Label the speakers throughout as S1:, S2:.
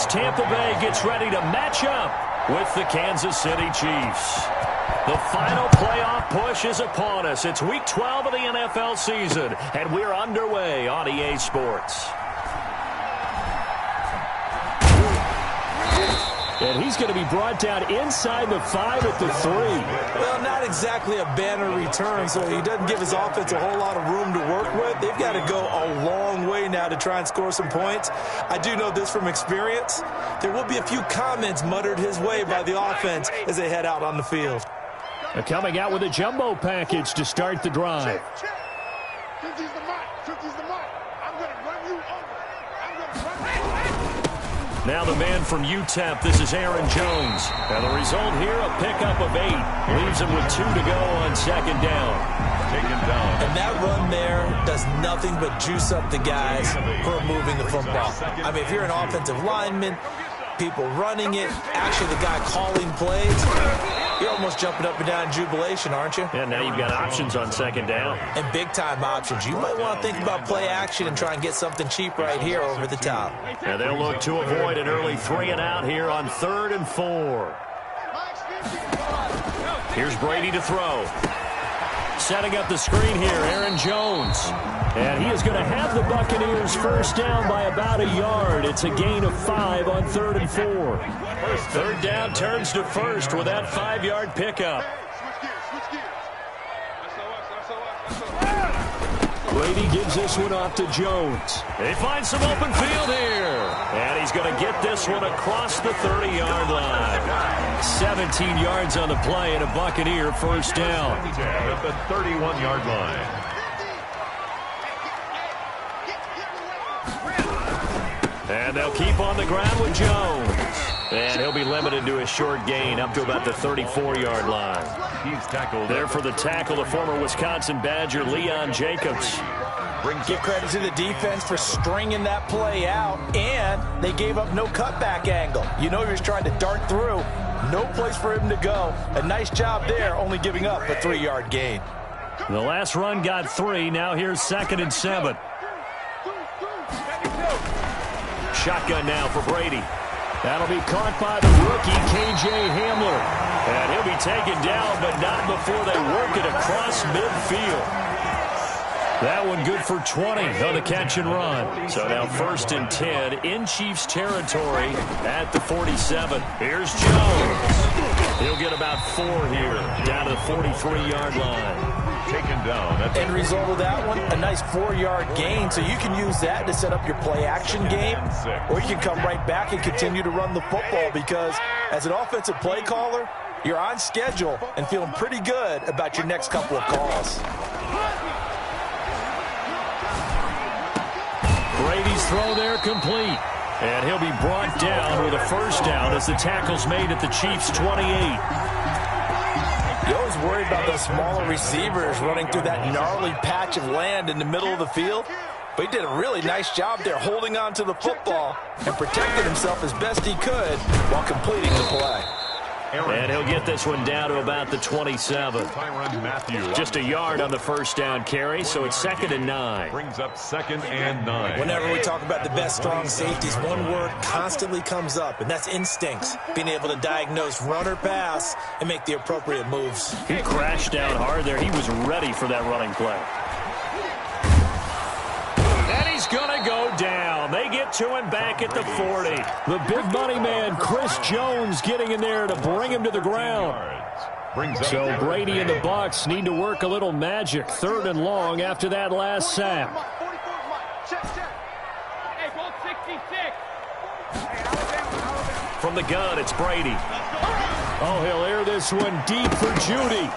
S1: as Tampa Bay gets ready to match up with the Kansas City Chiefs. The final playoff push is upon us. It's Week 12 of the NFL season, and we're underway on EA Sports. And he's going to be brought down inside the 5 at the 3.
S2: Well, not exactly a banner return, so he doesn't give his offense a whole lot of room to work with. They've got to go a long way now to try and score some points. I do know this from experience. There will be a few comments muttered his way by the offense as they head out on the field.
S1: They're coming out with a jumbo package to start the drive. Now the man from UTEP, this is Aaron Jones. And the result here, a pickup of 8. Leaves him with 2 to go on second down.
S3: Taken down.
S2: And that run there does nothing but juice up the guys for moving the football. I mean, if you're an offensive lineman, people running it, actually the guy calling plays, you're almost jumping up and down in jubilation, aren't you?
S1: Yeah, now you've got options on second down.
S2: And big-time options. You might want to think about play action and try and get something cheap right here over the top.
S1: And they'll look to avoid an early 3 and out here on 3rd and 4. Here's Brady to throw. Setting up the screen here, Aaron Jones. And he is going to have the Buccaneers first down by about a yard. It's a gain of 5 on 3rd and 4. Third down turns to first with that 5-yard pickup. Brady gives this one off to Jones. They find some open field here. And he's going to get this one across the 30-yard line. 17 yards on the play and a Buccaneer first down.
S3: At the 31-yard line.
S1: And they'll keep on the ground with Jones. And he'll be limited to a short gain up to about the 34-yard line.
S3: He's tackled.
S1: There for the tackle, the former Wisconsin Badger, Leon Jacobs.
S2: Give credit to the defense for stringing that play out, and they gave up no cutback angle. You know he was trying to dart through. No place for him to go. A nice job there, only giving up a 3-yard gain.
S1: The last run got 3. Now here's 2nd and 7. Shotgun now for Brady. That'll be caught by the rookie, K.J. Hamler. And he'll be taken down, but not before they work it across midfield. That one good for 20 on the catch and run. So now 1st and 10 in Chiefs territory at the 47. Here's Jones. He'll get about 4 here, down to the 43-yard line.
S3: Taken down.
S2: End result of that one, a nice 4-yard gain. So you can use that to set up your play-action game, or you can come right back and continue to run the football because as an offensive play caller, you're on schedule and feeling pretty good about your next couple of calls.
S1: Brady's throw there complete. And he'll be brought down with a first down as the tackle's made at the Chiefs' 28.
S2: You always worry about those smaller receivers running through that gnarly patch of land in the middle of the field. But he did a really nice job there holding on to the football and protected himself as best he could while completing the play.
S1: And he'll get this one down to about the 27. Just a yard on the first down carry, so it's 2nd and 9.
S3: Brings up 2nd and 9.
S2: Whenever we talk about the best strong safeties, one word constantly comes up, and that's instincts. Being able to diagnose run or pass and make the appropriate moves.
S1: He crashed down hard there. He was ready for that running play. And he's going to go down. They get to him back at the 40. The big money man, Chris Jones, getting in there to bring him to the ground. So Brady and the Bucs need to work a little magic. 3rd and long after that last sack. From the gun, it's Brady. Oh, he'll air this one deep for Judy.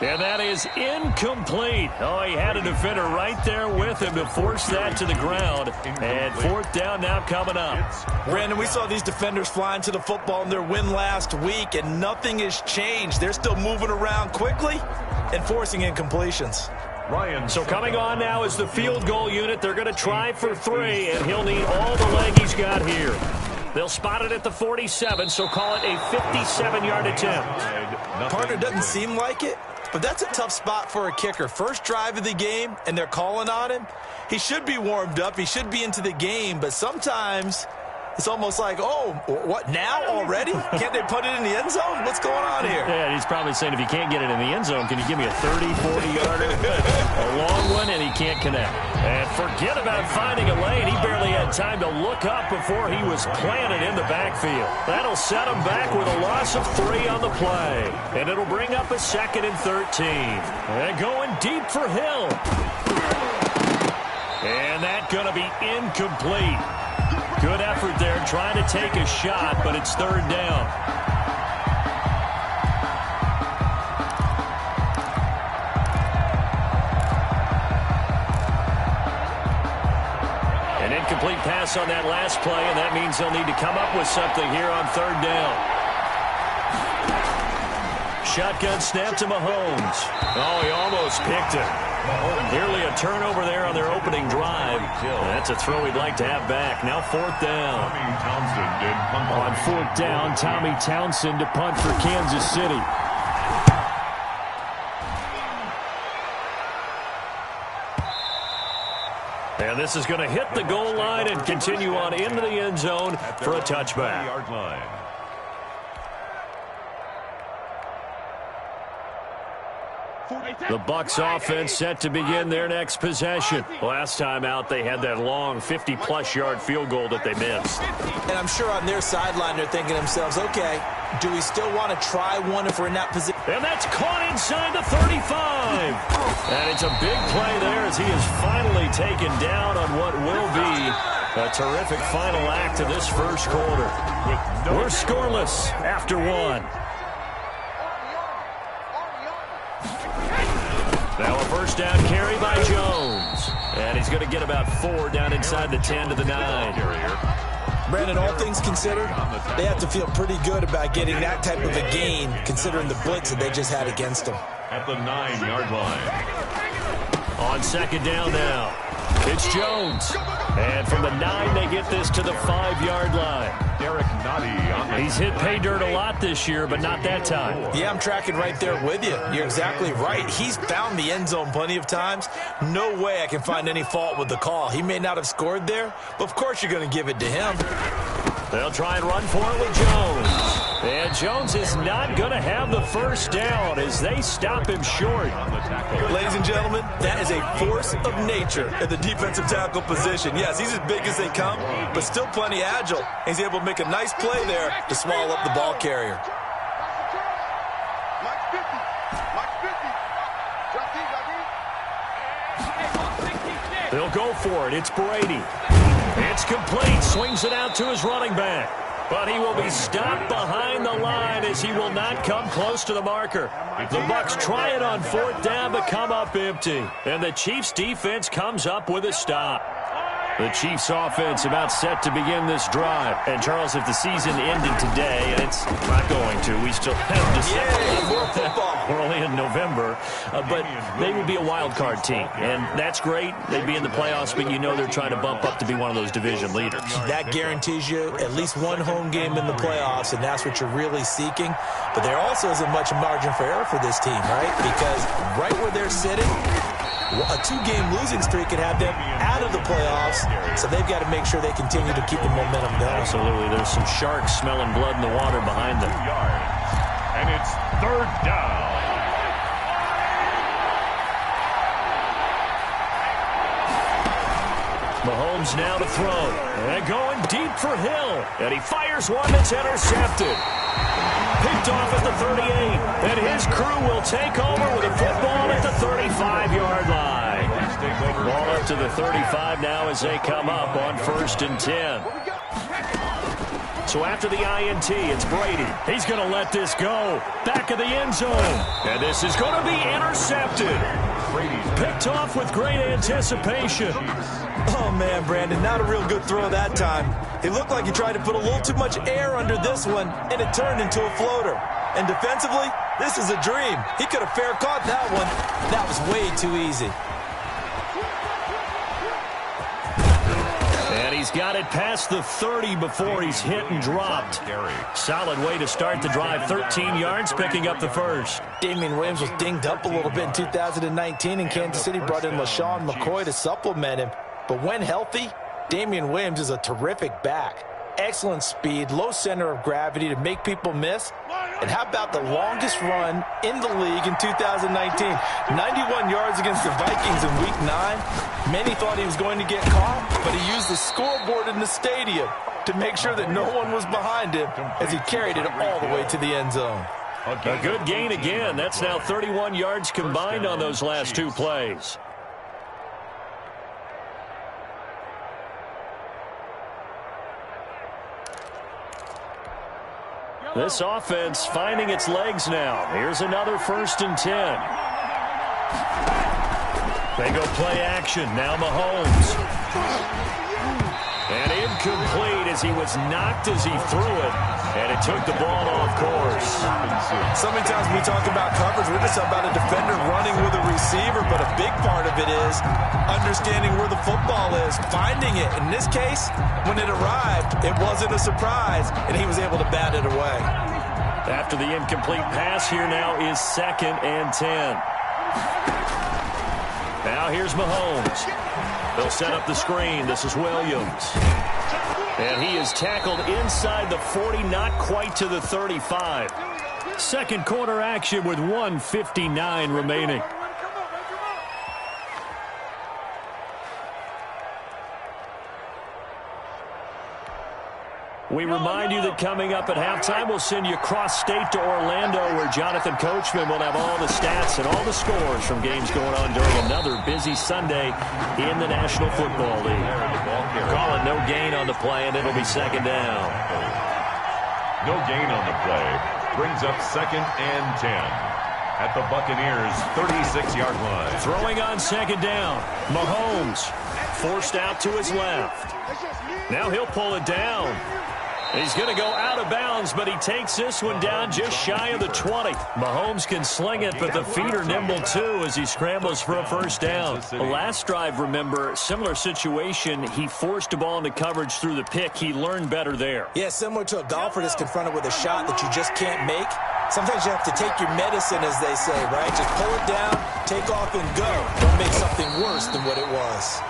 S1: And that is incomplete. Oh, he had a defender right there with him to force that to the ground. And 4th down now coming up.
S2: Brandon, we saw these defenders flying to the football in their win last week, and nothing has changed. They're still moving around quickly and forcing incompletions.
S1: So coming on now is the field goal unit. They're going to try for 3, and he'll need all the leg he's got here. They'll spot it at the 47, so call it a 57-yard attempt.
S2: Partner doesn't seem like it, but that's a tough spot for a kicker. First drive of the game, and they're calling on him. He should be warmed up. He should be into the game, but sometimes It's almost like, oh, what, now already? Can't they put it in the end zone? What's going on here?
S1: Yeah, he's probably saying, if you can't get it in the end zone, can you give me a 30, 40-yarder? A long one, and he can't connect. And forget about finding a lane. He barely had time to look up before he was planted in the backfield. That'll set him back with a loss of 3 on the play. And it'll bring up a 2nd and 13. And going deep for Hill. And that's going to be incomplete. Good effort there, trying to take a shot, but it's 3rd down. An incomplete pass on that last play, and that means they'll need to come up with something here on 3rd down. Shotgun snap to Mahomes. Oh, he almost picked it. Nearly a turnover there on their opening drive. That's a throw he'd like to have back. Now 4th down. On 4th down, Tommy Townsend to punt for Kansas City. And this is going to hit the goal line and continue on into the end zone for a touchback. The Bucs offense set to begin their next possession. Last time out, they had that long 50-plus yard field goal that they missed.
S2: And I'm sure on their sideline they're thinking to themselves, okay, do we still want to try one if we're in that position?
S1: And that's caught inside the 35. And it's a big play there as he is finally taken down on what will be a terrific final act of this first quarter. We're scoreless after 1. Now a first down carry by Jones. And he's going to get about 4 down inside the 10 to the 9.
S2: Brandon, all things considered, they have to feel pretty good about getting that type of a gain, considering the blitz that they just had against them.
S3: At the 9-yard line.
S1: On 2nd down now, it's Jones. And from the 9, they get this to the 5-yard line.
S3: Derek Nottie on the
S1: He's hit pay dirt a lot this year, but not that time.
S2: Yeah, I'm tracking right there with you. You're exactly right. He's found the end zone plenty of times. No way I can find any fault with the call. He may not have scored there, but of course you're going to give it to him.
S1: They'll try and run for it with Jones. And Jones is not going to have the first down as they stop him short.
S2: Ladies and gentlemen, that is a force of nature at the defensive tackle position. Yes, he's as big as they come, but still plenty agile. He's able to make a nice play there to swallow up the ball carrier.
S1: They'll go for it. It's Brady. It's complete. Swings it out to his running back. But he will be stopped behind the line as he will not come close to the marker. The Bucs try it on 4th down but come up empty. And the Chiefs defense comes up with a stop. The Chiefs offense about set to begin this drive. And Charles, if the season ended today, and it's not going to, we still have December.
S2: More football.
S1: We're only in November, but they would be a wild card team. And that's great. They'd be in the playoffs, but you know they're trying to bump up to be one of those division leaders.
S2: That guarantees you at least one home game in the playoffs, and that's what you're really seeking. But there also isn't much margin for error for this team, right? Because right where they're sitting, a 2-game losing streak could have them out of the playoffs, so they've got to make sure they continue to keep the momentum going.
S1: Absolutely. There's some sharks smelling blood in the water behind them.
S3: And it's 3rd down.
S1: Mahomes now to throw. And going deep for Hill. And he fires one that's intercepted. Picked off at the 38. And his crew will take over with a football at the 35-yard line. Ball up to the 35 now as they come up on 1st and 10. So after the INT, it's Brady. He's going to let this go. Back of the end zone. And this is going to be intercepted. Picked off with great anticipation.
S2: Oh, man, Brandon, not a real good throw that time. It looked like he tried to put a little too much air under this one, and it turned into a floater. And defensively, this is a dream. He could have fair caught that one. That was way too easy.
S1: And he's got it past the 30 before he's hit and dropped. Solid way to start the drive. 13 yards, picking up the first.
S2: Damian Williams was dinged up a little bit in 2019, and Kansas City brought in LaShawn McCoy to supplement him. But when healthy, Damian Williams is a terrific back. excellent speed, low center of gravity to make people miss. And how about the longest run in the league in 2019? 91 yards against the Vikings in Week 9. Many thought he was going to get caught, but he used the scoreboard in the stadium to make sure that no one was behind him as he carried it all the way to the end zone.
S1: A good gain again. That's now 31 yards combined on those last two plays. This offense finding its legs now. Here's another 1st and 10. They go play action. Now Mahomes. And incomplete as he was knocked as he threw it. And it took the ball off course.
S2: So many times we talk about coverage, we're just about a defender running with a receiver, but a big part of it is understanding where the football is, finding it. In this case, when it arrived, it wasn't a surprise, and he was able to bat it away.
S1: After the incomplete pass, here now is 2nd and 10. Now here's Mahomes. They'll set up the screen. This is Williams. And he is tackled inside the 40, not quite to the 35. Second quarter action with 1:59 remaining. We remind you that coming up at halftime, we'll send you cross-state to Orlando, where Jonathan Coachman will have all the stats and all the scores from games going on during another busy Sunday in the National Football League. Calling no gain on the play, and it'll be 2nd down.
S3: No gain on the play. Brings up 2nd and 10. At the Buccaneers' 36-yard line.
S1: Throwing on 2nd down. Mahomes forced out to his left. Now he'll pull it down. He's going to go out of bounds, but he takes this one down just shy of the 20. Mahomes can sling it, but the feet are nimble too as he scrambles for a 1st down. The last drive, remember, similar situation. He forced a ball into coverage through the pick. He learned better there.
S2: Yeah, similar to a golfer that's confronted with a shot that you just can't make. Sometimes you have to take your medicine, as they say, right? Just pull it down, take off, and go. Don't make something worse than what it was.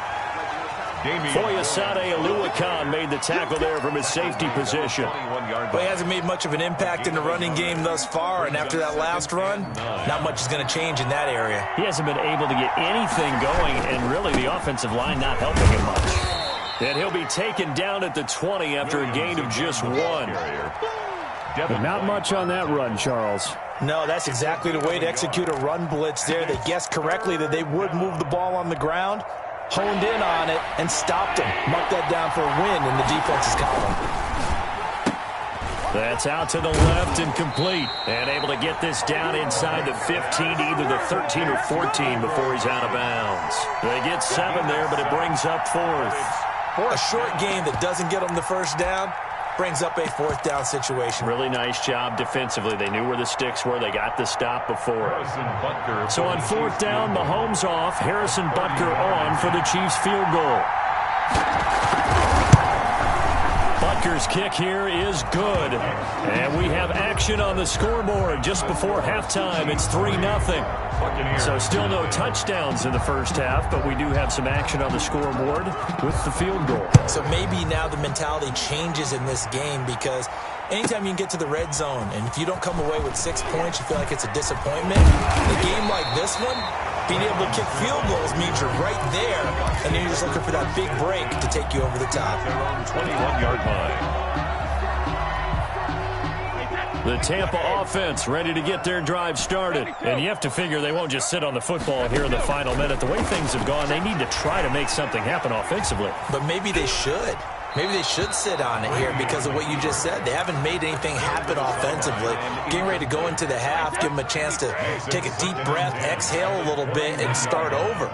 S1: Foyesade Oluwakan made the tackle there from his safety position.
S2: Well, he hasn't made much of an impact in the running game thus far, and after that last run, not much is going to change in that area.
S1: He hasn't been able to get anything going, and really the offensive line not helping him much. And he'll be taken down at the 20 after a gain of just 1. But not much on that run, Charles.
S2: No, that's exactly the way to execute a run blitz there. They guessed correctly that they would move the ball on the ground, honed in on it, and stopped him. Marked that down for a win in the defense's column.
S1: That's out to the left and complete. And able to get this down inside the 15, either the 13 or 14 before he's out of bounds. They get 7 there, but it brings up 4th.
S2: A short game that doesn't get them the 1st down brings up a 4th down situation.
S1: Really nice job defensively. They knew where the sticks were. They got the stop before. So on 4th down, Mahomes off. Harrison Butker on for the Chiefs field goal. Butker's kick here is good. And we have action on the scoreboard just before halftime. It's 3-0. So still no touchdowns in the 1st half, but we do have some action on the scoreboard with the field goal.
S2: So maybe now the mentality changes in this game, because anytime you can get to the red zone, and if you don't come away with 6 points, you feel like it's a disappointment. In a game like this one, being able to kick field goals means you're right there, and then you're just looking for that big break to take you over the top.
S3: 21-yard line.
S1: The Tampa offense ready to get their drive started. And you have to figure they won't just sit on the football here in the final minute. The way things have gone, they need to try to make something happen offensively.
S2: But maybe they should. Maybe they should sit on it here because of what you just said. They haven't made anything happen offensively. Getting ready to go into the half, give them a chance to take a deep breath, exhale a little bit, and start over.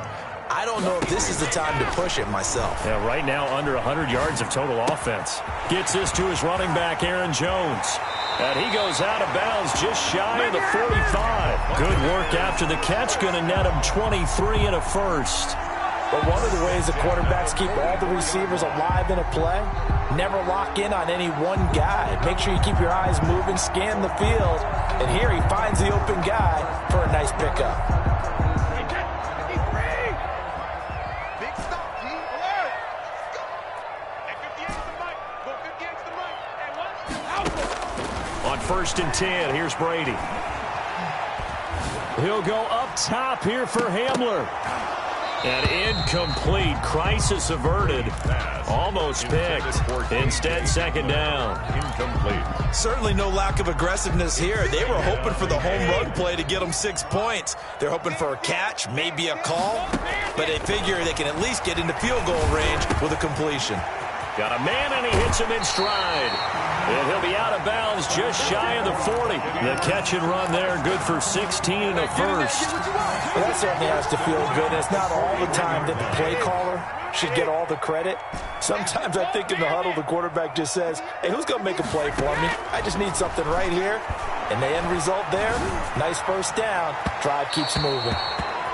S2: I don't know if this is the time to push it myself.
S1: Yeah, right now under 100 yards of total offense. Gets this to his running back, Aaron Jones. And he goes out of bounds just shy of the 45. Good work after the catch. Going to net him 23 and a 1st.
S2: But one of the ways the quarterbacks keep all the receivers alive in a play, never lock in on any one guy. Make sure you keep your eyes moving, scan the field. And here he finds the open guy for a nice pickup.
S1: On 1st and 10, here's Brady. He'll go up top here for Hamler. And incomplete. Crisis averted. Almost picked. Instead, 2nd down.
S3: Incomplete.
S2: Certainly no lack of aggressiveness here. They were hoping for the home run play to get them 6 points. They're hoping for a catch, maybe a call, but they figure they can at least get into field goal range with a completion.
S1: Got a man, and he hits him in stride. And he'll be out of bounds just shy of the 40. The catch and run there, good for 16 and a first.
S2: Well, that certainly has to feel good. It's not all the time that the play caller should get all the credit. Sometimes I think in the huddle, the quarterback just says, hey, who's going to make a play for me? I just need something right here. And the end result there, nice first down. Drive keeps moving.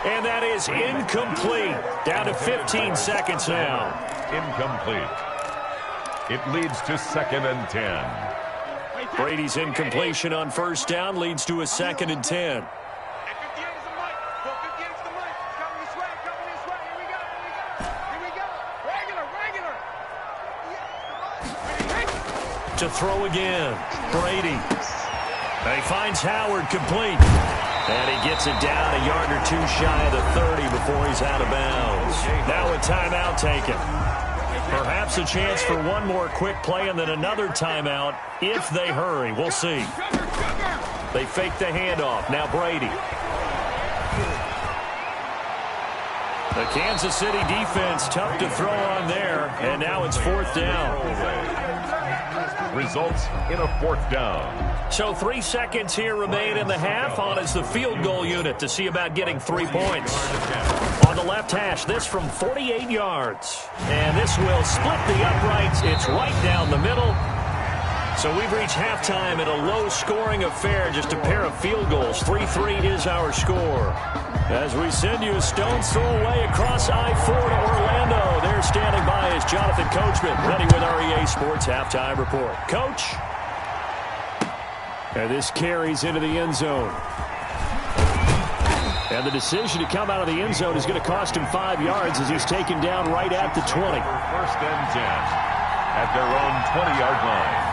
S1: And that is incomplete. Down to 15 seconds now.
S3: Incomplete. It leads to 2nd and 10.
S1: Brady's incompletion on 1st down leads to a 2nd and 10. To throw again, Brady. He finds Howard complete. And he gets it down a yard or 2 shy of the 30 before he's out of bounds. Now a timeout taken. Perhaps a chance for one more quick play and then another timeout if they hurry. We'll see. They fake the handoff. Now Brady. The Kansas City defense tough to throw on there. And now it's 4th down.
S3: Results in a 4th down.
S1: So 3 seconds here remain in the half. On is the field goal unit to see about getting 3 points. On the left hash, this from 48 yards. And this will split the uprights. It's right down the middle. So we've reached halftime in a low-scoring affair, just a pair of field goals. 3-3 is our score. As we send you a stone's throw away across I-4 to Orlando. There standing by is Jonathan Coachman, ready with REA Sports Halftime Report. Coach? And this carries into the end zone. And the decision to come out of the end zone is going to cost him 5 yards as he's taken down right at the 20.
S3: 1st and 10 at their own 20-yard line.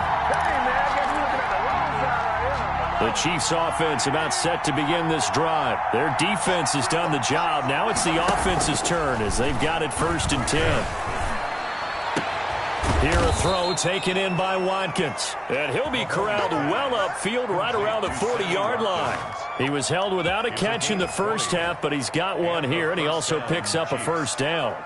S1: The Chiefs offense about set to begin this drive. Their defense has done the job. Now it's the offense's turn as they've got it 1st and 10. Here a throw taken in by Watkins. And he'll be corralled well upfield right around the 40-yard line. He was held without a catch in the first half, but he's got one here, and he also picks up a 1st down.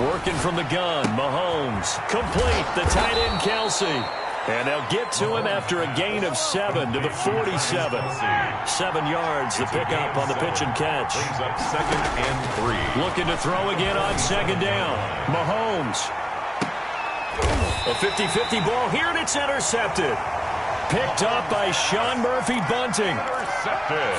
S1: Working from the gun, Mahomes. Complete, the tight end, Kelsey. And they'll get to him after a gain of 7 to the 47. 7 yards, the pickup on the pitch and catch.
S3: Brings up 2nd and 3.
S1: Looking to throw again on 2nd down. Mahomes. A 50-50 ball here, and it's intercepted. Picked up by Sean Murphy-Bunting.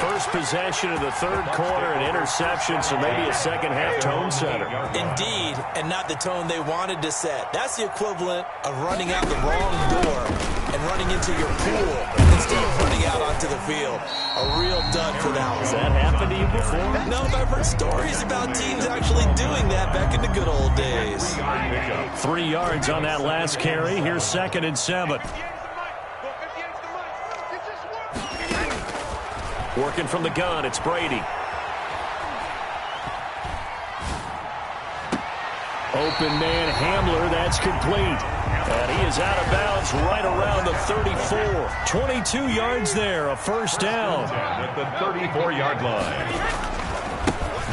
S1: First possession of the 3rd quarter, an interception, so maybe a second-half tone setter.
S2: Indeed, and not the tone they wanted to set. That's the equivalent of running out the wrong door and running into your pool instead of running out onto the field. A real dud for that one.
S1: Has that happened to you before?
S2: No, but I've heard stories about teams actually doing that back in the good old days.
S1: 3 yards on that last carry. Here's 2nd and 7. Working from the gun, it's Brady. Open man Hamler, that's complete. And he is out of bounds right around the 34. 22 yards there, a 1st down.
S3: At the 34-yard line.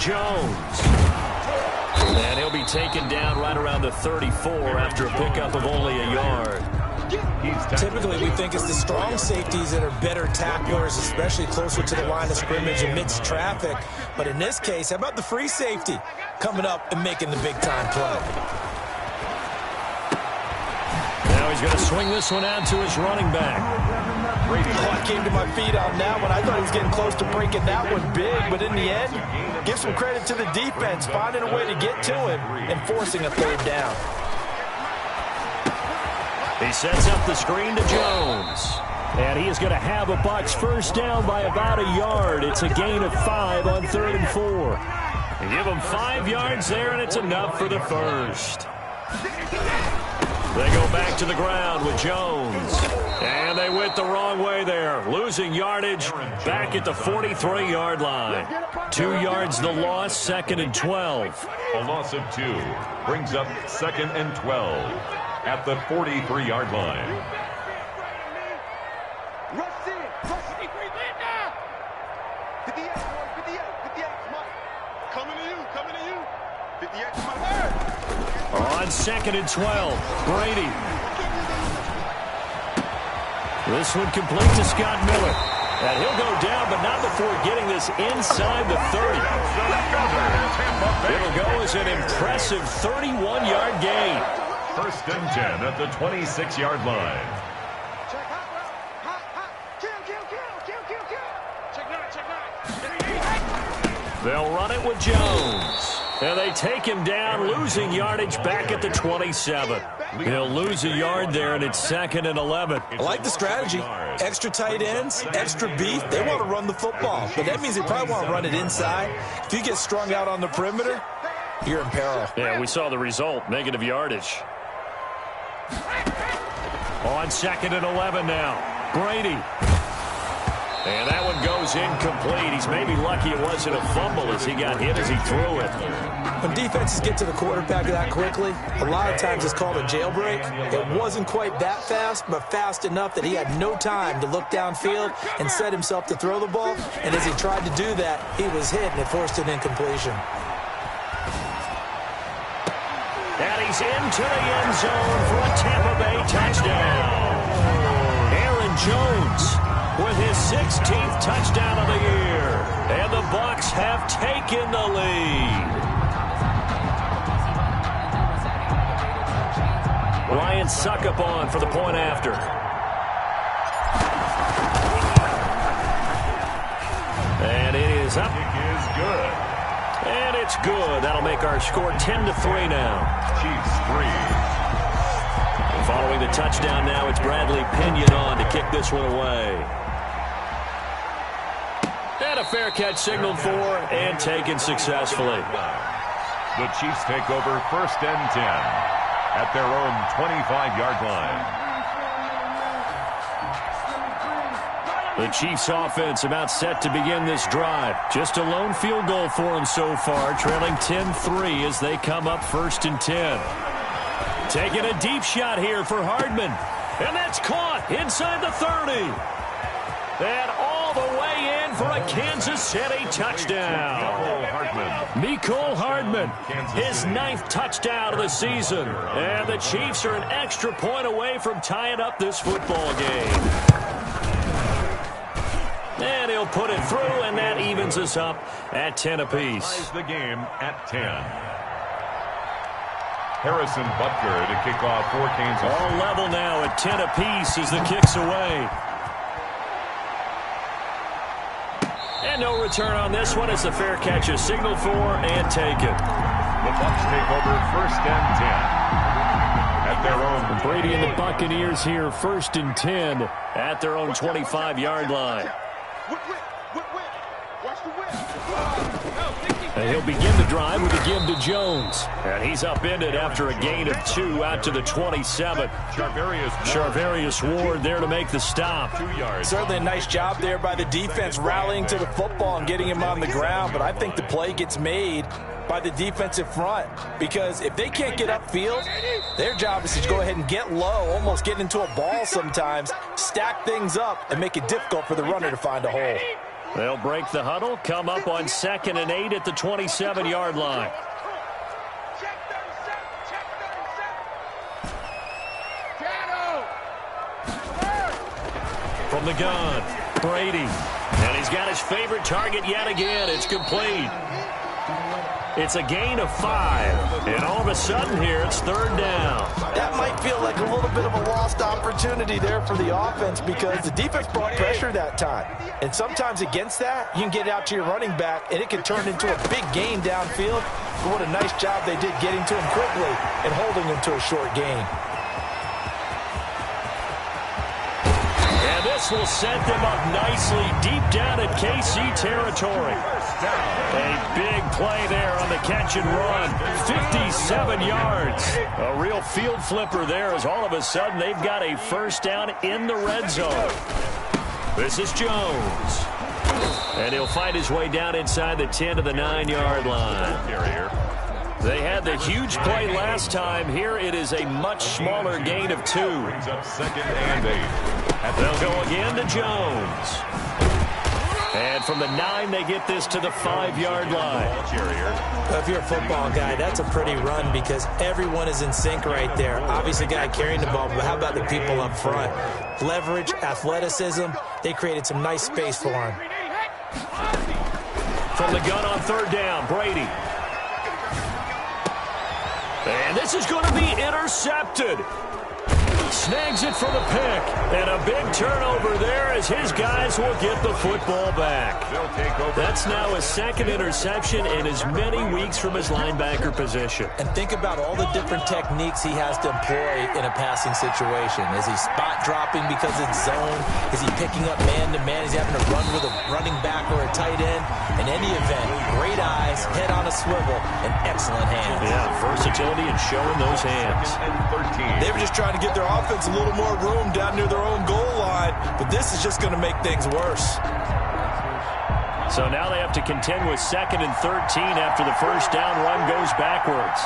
S1: Jones. And he'll be taken down right around the 34 after a pickup of only a yard.
S2: Typically, we think it's the strong safeties that are better tacklers, especially closer to the line of scrimmage amidst traffic. But in this case, how about the free safety coming up and making the big-time play?
S1: Now he's going to swing this one out to his running back.
S2: I came to my feet on that one. I thought he was getting close to breaking that one big, but in the end, give some credit to the defense, finding a way to get to him and forcing a 3rd down.
S1: He sets up the screen to Jones. And he is going to have a Bucs first down by about a yard. It's a gain of 5 on 3rd and 4. They give him 5 yards there, and it's enough for the first. They go back to the ground with Jones. And they went the wrong way there. Losing yardage back at the 43-yard line. 2 yards the loss, 2nd and 12.
S3: A loss of 2 brings up 2nd and 12 at the 43-yard line.
S1: On 2nd and 12, Brady. This one complete to Scott Miller. And he'll go down, but not before getting this inside the 30. It'll go as an impressive 31-yard gain.
S3: 1st and 10 at the 26-yard line.
S1: They'll run it with Jones. And they take him down, losing yardage back at the 27. He'll lose a yard there, and it's 2nd and 11.
S2: I like the strategy. Extra tight ends, extra beef. They want to run the football, but that means they probably want to run it inside. If you get strung out on the perimeter, you're in peril.
S1: Yeah, we saw the result, negative yardage. On 2nd and 11 now, Brady. And that one goes incomplete. He's maybe lucky it wasn't a fumble as he got hit as he threw it.
S2: When defenses get to the quarterback that quickly, a lot of times it's called a jailbreak. It wasn't quite that fast, but fast enough that he had no time to look downfield and set himself to throw the ball. And as he tried to do that, he was hit, and it forced an incompletion.
S1: And he's into the end zone for a Tampa Bay touchdown. Aaron Jones with his 16th touchdown of the year. And the Bucs have taken the lead. Ryan Suckup on for the point after. And it is up.
S3: Kick is good.
S1: And it's good. That'll make our score 10-3 now.
S3: Chiefs 3.
S1: Following the touchdown now, it's Bradley Pinion on to kick this one away. And a fair catch signaled for and taken successfully.
S3: The Chiefs take over 1st and 10 at their own 25-yard line.
S1: The Chiefs offense about set to begin this drive. Just a lone field goal for them so far, trailing 10-3 as they come up 1st and 10. Taking a deep shot here for Hardman. And that's caught inside the 30. And all the way in for a Kansas City touchdown. Mecole Hardman, his 9th touchdown of the season. And the Chiefs are an extra point away from tying up this football game. And he'll put it through, and that evens us up at 10 apiece.
S3: Ties the game at 10. Harrison Butker to kick off for Kansas.
S1: All level now at 10 apiece as the kick's away. And no return on this one as the fair catch is signaled for and taken.
S3: The Bucs take over 1st and 10 at their own.
S1: Brady and the Buccaneers here 1st and 10 at their own 25-yard line. And he'll begin the drive with a give to Jones. And he's upended after a gain of 2 out to the 27. Charvarius Ward there to make the stop.
S3: 2 yards.
S2: Certainly a nice job there by the defense rallying to the football and getting him on the ground. But I think the play gets made by the defensive front. Because if they can't get upfield, their job is to go ahead and get low, almost get into a ball sometimes, stack things up, and make it difficult for the runner to find a hole.
S1: They'll break the huddle, come up on 2nd and 8 at the 27-yard line. From the gun, Brady. And he's got his favorite target yet again. It's complete. It's a gain of 5. And all of a sudden here, it's 3rd down.
S2: That might feel like a little bit of a lost opportunity there for the offense because the defense brought pressure that time. And sometimes against that, you can get out to your running back, and it can turn into a big gain downfield. But what a nice job they did getting to him quickly and holding him to a short gain.
S1: And this this will set them up nicely deep down in KC territory. A big play there on the catch and run. 57 yards. A real field flipper there as all of a sudden they've got a first down in the red zone. This is Jones. And he'll find his way down inside the 10 to the 9-yard line. They had the huge play last time. Here it is a much smaller gain of 2.
S3: Brings up second and 8.
S1: They'll go again to Jones. And from the 9, they get this to the 5-yard line.
S2: If you're a football guy, that's a pretty run because everyone is in sync right there. Obviously, the guy carrying the ball, but how about the people up front? Leverage, athleticism, they created some nice space for him.
S1: From the gun on 3rd down, Brady. And this is going to be intercepted. Snags it for the pick. And a big turnover there as his guys will get the football back. That's now his 2nd interception in as many weeks from his linebacker position.
S2: And think about all the different techniques he has to employ in a passing situation. Is he spot dropping because it's zone? Is he picking up man-to-man? Is he having to run with a running back or a tight end? In any event, great eyes, head on a swivel, and excellent hands.
S1: Yeah, versatility and showing those hands.
S2: They were just trying to get their offense a little more room down near their own goal line, but this is just going to make things worse.
S1: So now they have to contend with 2nd and 13 after the first down run goes backwards.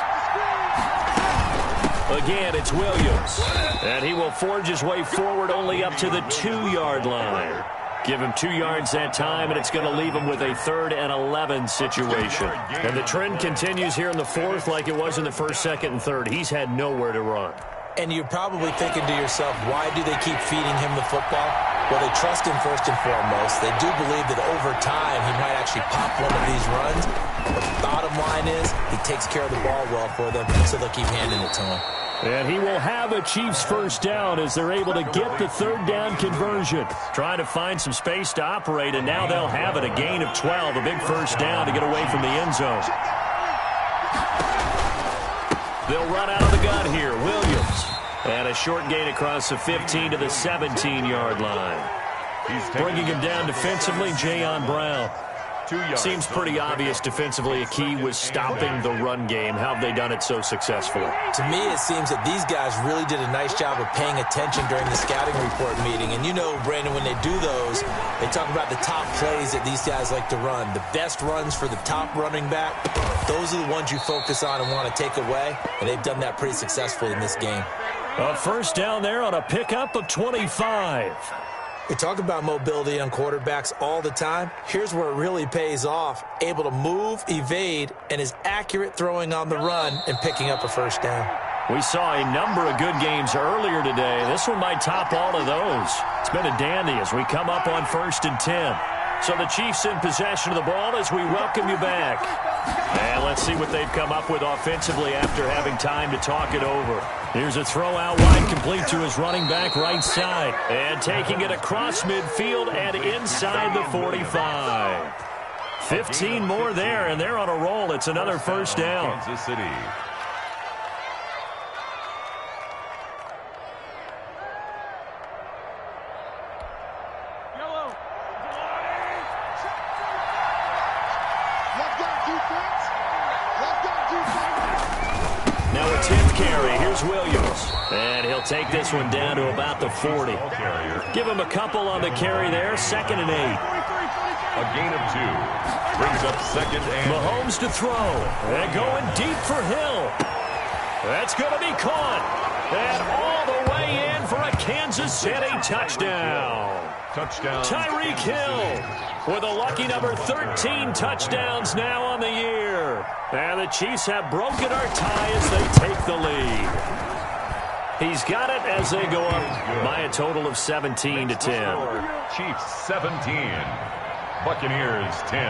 S1: Again, it's Williams. And he will forge his way forward only up to the 2-yard line. Give him 2 yards that time, and it's going to leave him with a 3rd and 11 situation. And the trend continues here in the 4th like it was in the 1st, 2nd, and 3rd. He's had nowhere to run.
S2: And you're probably thinking to yourself, why do they keep feeding him the football? Well, they trust him first and foremost. They do believe that over time he might actually pop one of these runs. But the bottom line is he takes care of the ball well for them, so they'll keep handing it to him.
S1: And he will have a Chiefs first down as they're able to get the 3rd down conversion. Trying to find some space to operate, and now they'll have it. A gain of 12, a big first down to get away from the end zone. They'll run out of the gun here. Williams. And a short gain across the 15 to the 17-yard line. Bringing him down defensively, Jayon Brown. Seems pretty obvious defensively a key was stopping the run game. How have they done it so successfully?
S2: To me, it seems that these guys really did a nice job of paying attention during the scouting report meeting. And you know, Brandon, when they do those, they talk about the top plays that these guys like to run. The best runs for the top running back, those are the ones you focus on and want to take away. And they've done that pretty successfully in this game.
S1: A first down there on a pickup of 25.
S2: We talk about mobility on quarterbacks all the time. Here's where it really pays off. Able to move, evade, and is accurate throwing on the run and picking up a first down.
S1: We saw a number of good games earlier today. This one might top all of those. It's been a dandy as we come up on 1st and 10. So the Chiefs in possession of the ball as we welcome you back. And let's see what they've come up with offensively after having time to talk it over. Here's a throw out wide, complete to his running back right side. And taking it across midfield and inside the 45. 15 more there, and they're on a roll. It's another first down.
S3: Kansas City.
S1: Now a 10th carry. Here's Williams. And he'll take this one down to about the 40. Give him a couple on the carry there. 2nd and 8.
S3: A gain of 2. Brings up 2nd and
S1: Mahomes to throw. And going deep for Hill. That's going to be caught. And all the way in for a Kansas City touchdown.
S3: touchdown.
S1: Tyreek Hill with a lucky number 13 touchdowns now on the year. And the Chiefs have broken our tie as they take the lead. He's got it as they go up by a total of 17 to 10.
S3: Chiefs 17. Buccaneers 10.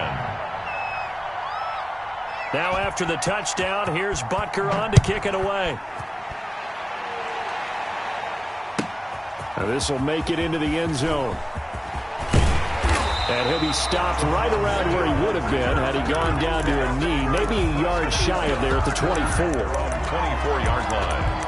S1: Now after the touchdown, here's Butker on to kick it away. Now this will make it into the end zone. And he'll be stopped right around where he would have been had he gone down to a knee, maybe a yard shy of there at the 24.
S3: 24-yard line.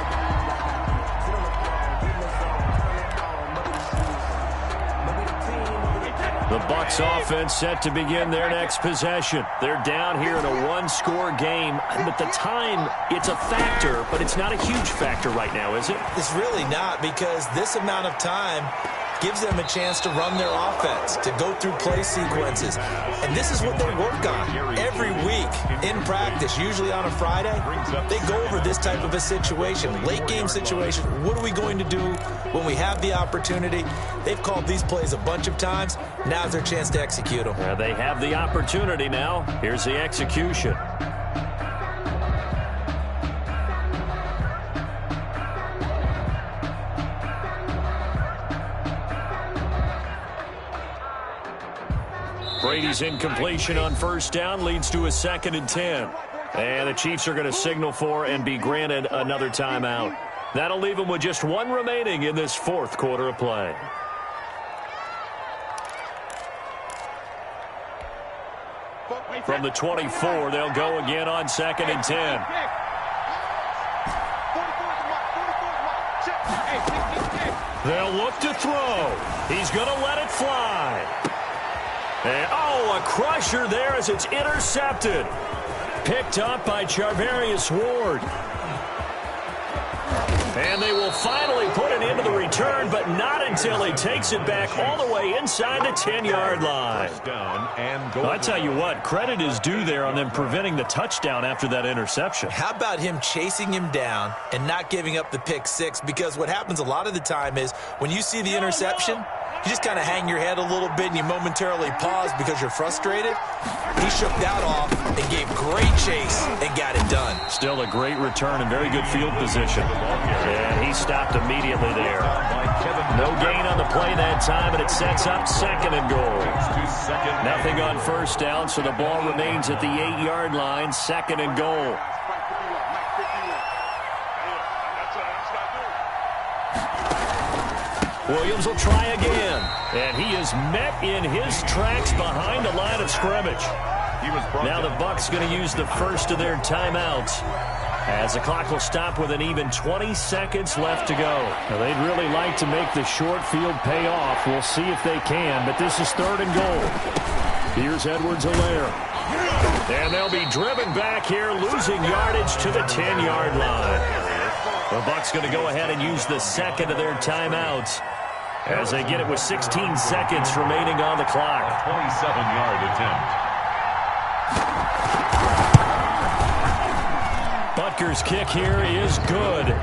S1: The Bucs offense set to begin their next possession. They're down here in a one-score game. But the time, it's a factor, but it's not a huge factor right now, is it?
S2: It's really not, because this amount of time gives them a chance to run their offense, to go through play sequences. And this is what they work on every week in practice, usually on a Friday. They go over this type of a situation, late game situation. What are we going to do when we have the opportunity? They've called these plays a bunch of times. Now's their chance to execute them.
S1: They have the opportunity now. Here's the execution. Brady's incompletion on first down leads to a 2nd and 10. And the Chiefs are going to signal for and be granted another timeout. That'll leave them with just one remaining in this fourth quarter of play. From the 24, they'll go again on 2nd and 10. They'll look to throw. He's going to let it fly. And, a crusher there as it's intercepted. Picked up by Charvarius Ward. And they will finally put it into the return, but not until he takes it back all the way inside the 10-yard line. I tell you what, credit is due there on them preventing the touchdown after that interception.
S2: How about him chasing him down and not giving up the pick six? Because what happens a lot of the time is when you see the interception, you just kind of hang your head a little bit and you momentarily pause because you're frustrated. He shook that off and gave great chase and got it done.
S1: Still a great return and very good field position. And he stopped immediately there. No gain on the play that time, and it sets up 2nd and goal. Nothing on first down, so the ball remains at the 8-yard line, 2nd and goal. Williams will try again, and he is met in his tracks behind the line of scrimmage. Now the Bucs going to use the first of their timeouts as the clock will stop with an even 20 seconds left to go. Now, they'd really like to make the short field pay off. We'll see if they can, but this is 3rd and goal. Here's Edwards-Helaire. And they'll be driven back here, losing yardage to the 10-yard line. The Bucs going to go ahead and use the second of their timeouts as they get it with 16 seconds remaining on the clock.
S3: 27-yard attempt.
S1: Butker's kick here is good.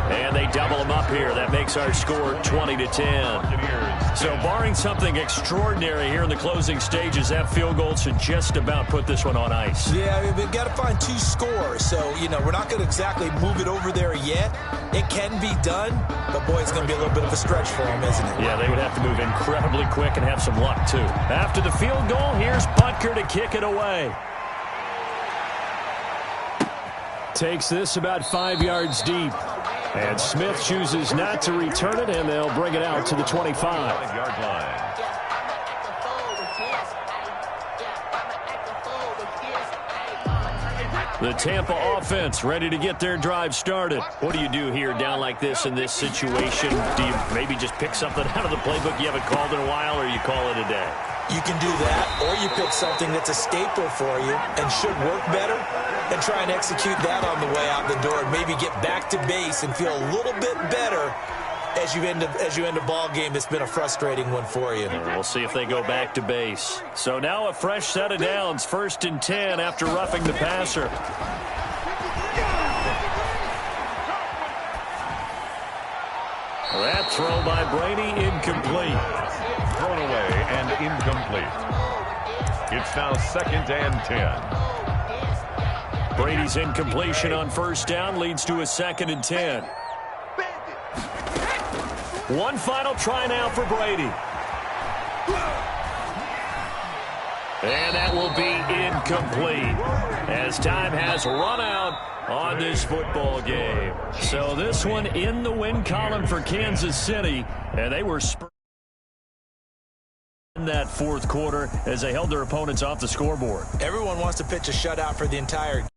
S1: And they double him up here. That makes our score 20-10. So barring something extraordinary here in the closing stages, that field goal should just about put this one on ice.
S2: Yeah, we've got to find 2 scores. So, we're not going to exactly move it over there yet. It can be done, but, boy, it's going to be a little bit of a stretch for them, isn't it?
S1: Yeah, they would have to move incredibly quick and have some luck, too. After the field goal, here's Butker to kick it away. Takes this about 5 yards deep. And Smith chooses not to return it, and they'll bring it out to the 25-yard line. The Tampa offense ready to get their drive started. What do you do here down like this in this situation? Do you maybe just pick something out of the playbook you haven't called in a while, or you call it a day?
S2: You can do that, or you pick something that's a staple for you and should work better and try and execute that on the way out the door and maybe get back to base and feel a little bit better as you end a ball game that's been a frustrating one for you.
S1: We'll see if they go back to base. So now a fresh set of downs, 1st and 10 after roughing the passer. That throw by Brady incomplete.
S3: Thrown away and incomplete. It's now 2nd and 10.
S1: Brady's incompletion on first down leads to a 2nd and 10. One final try now for Brady. And that will be incomplete as time has run out on this football game. So this one in the win column for Kansas City, and they were spurred in that fourth quarter as they held their opponents off the scoreboard.
S2: Everyone wants to pitch a shutout for the entire